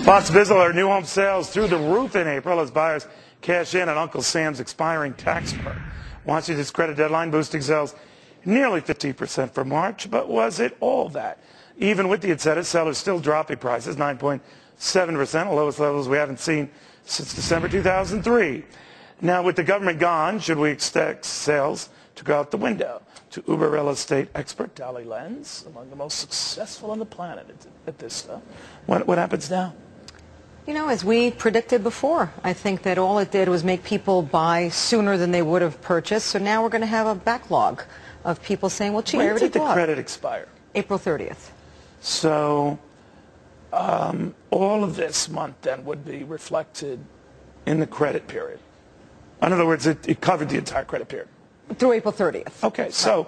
Fonts Bizzler, new home sales through the roof in April as buyers cash in on Uncle Sam's expiring tax break. Washington's credit deadline boosting sales nearly 15% for March, but was it all that? Even with the incentives, sellers still dropping prices, 9.7%, the lowest levels we haven't seen since December 2003. Now, with the government gone, should we expect sales to go out the window? To Uber real estate expert Dolly Lenz, among the most successful on the planet at this stuff. What happens now? You know, as we predicted before, I think that all it did was make people buy sooner than they would have purchased. So now we're going to have a backlog of people saying, well, gee, I already bought. When did the credit expire? April 30th. So all of this month then would be reflected in the credit period. In other words, it covered the entire credit period. Through April 30th. Okay, so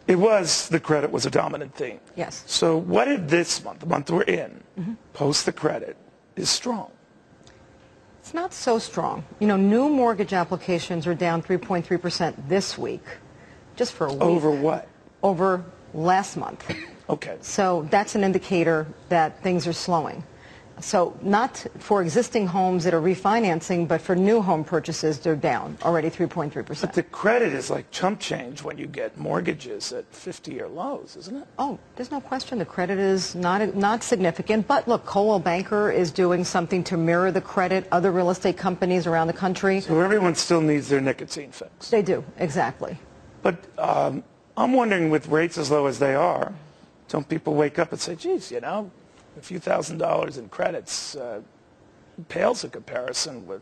the credit was a dominant theme. Yes. So what did this month, the month we're in, post the credit, is strong? It's not so strong. You know, new mortgage applications are down 3.3% this week, just for a week. Over what? Over last month. Okay. So that's an indicator that things are slowing. So not for existing homes that are refinancing, but for new home purchases, they're down already 3.3%. But the credit is like chump change when you get mortgages at 50-year lows, isn't it? Oh, there's no question. The credit is not significant. But look, Coldwell Banker is doing something to mirror the credit. Other real estate companies around the country. So everyone still needs their nicotine fix. They do, exactly. But I'm wondering, with rates as low as they are, don't people wake up and say, geez, you know, a few $1,000s in credits pales in comparison with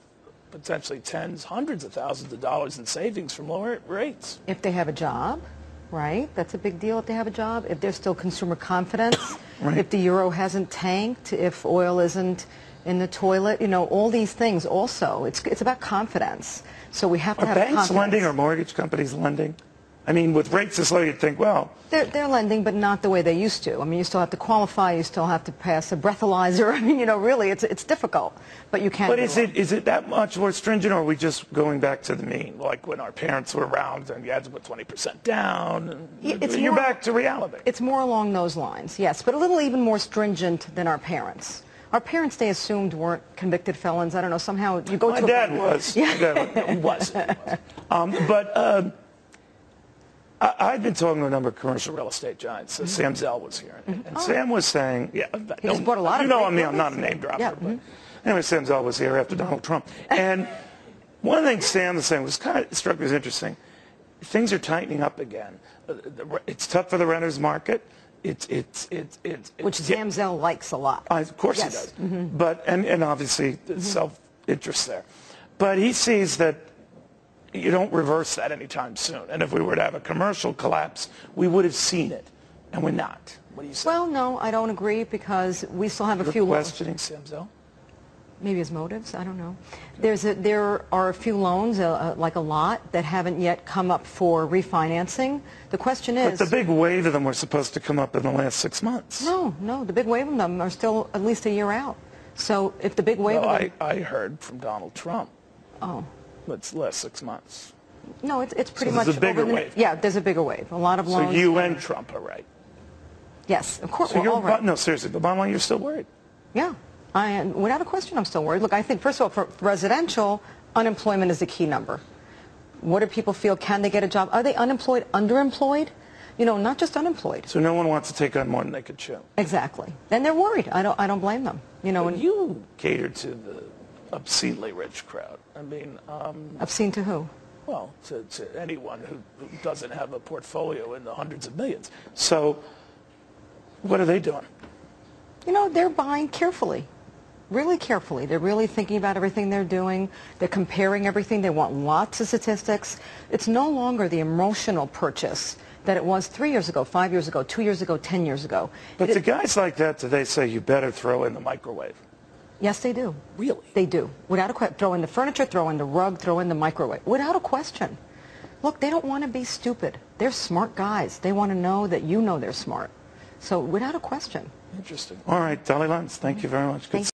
potentially tens, hundreds of thousands of dollars in savings from lower rates. If they have a job, right? That's a big deal if they have a job. If there's still consumer confidence, right. If the euro hasn't tanked, if oil isn't in the toilet, you know, all these things also. It's about confidence. So we have to have confidence. Are banks lending or mortgage companies lending? I mean, with rates this low, you'd think, well... They're lending, but not the way they used to. I mean, you still have to qualify, you still have to pass a breathalyzer. I mean, you know, really, it's difficult, but you can't... But is it that much more stringent, or are we just going back to the mean? Like when our parents were around and you had to put 20% down, and you're back to reality. It's more along those lines, yes, but a little even more stringent than our parents. Our parents, they assumed, weren't convicted felons. I don't know, somehow you go My to... dad was. Yeah. My dad was. I've been talking to a number of commercial real estate giants. Sam Zell was here, and Sam was saying, "Yeah, he just bought a lot of I'm not a name dropper, yeah. but anyway, Sam Zell was here after Donald Trump, and one of the things Sam was saying was struck me as interesting. Things are tightening up again. It's tough for the renters market. Which Sam Zell likes a lot. Of course yes. he does, but and obviously self-interest there, but he sees that. You don't reverse that anytime soon. And if we were to have a commercial collapse, we would have seen it. And we're not. What do you say? Well, no, I don't agree because we still have a few... You're questioning Sam Zell? Maybe his motives, I don't know. There are a few loans, like a lot, that haven't yet come up for refinancing. The question is... But the big wave of them were supposed to come up in the last 6 months. No, the big wave of them are still at least a year out. So if the big wave of them... I heard from Donald Trump. Oh. It's less 6 months. No, it's pretty much... There's a bigger wave. Yeah, there's a bigger wave. A lot of loans... So you and Trump are right. Yes, of course, so we're all right. No, seriously, but bottom line, you're still worried. Yeah, without a question, I'm still worried. Look, I think, first of all, for residential, unemployment is the key number. What do people feel? Can they get a job? Are they unemployed, underemployed? You know, not just unemployed. So no one wants to take on more than they could chew. Exactly. And they're worried. I don't blame them. You know, but you cater to the obscenely rich crowd. I mean... obscene to who? Well, to anyone who doesn't have a portfolio in the hundreds of millions. So what are they doing? You know, they're buying carefully, really carefully. They're really thinking about everything they're doing. They're comparing everything. They want lots of statistics. It's no longer the emotional purchase that it was 3 years ago, 5 years ago, 2 years ago, 10 years ago. But to guys like that, do they say you better throw in the microwave? Yes, they do. Really? They do. Without a question. Throw in the furniture, throw in the rug, throw in the microwave. Without a question. Look, they don't want to be stupid. They're smart guys. They want to know that you know they're smart. So without a question. Interesting. All right, Dolly Lenz, thank you very much. Good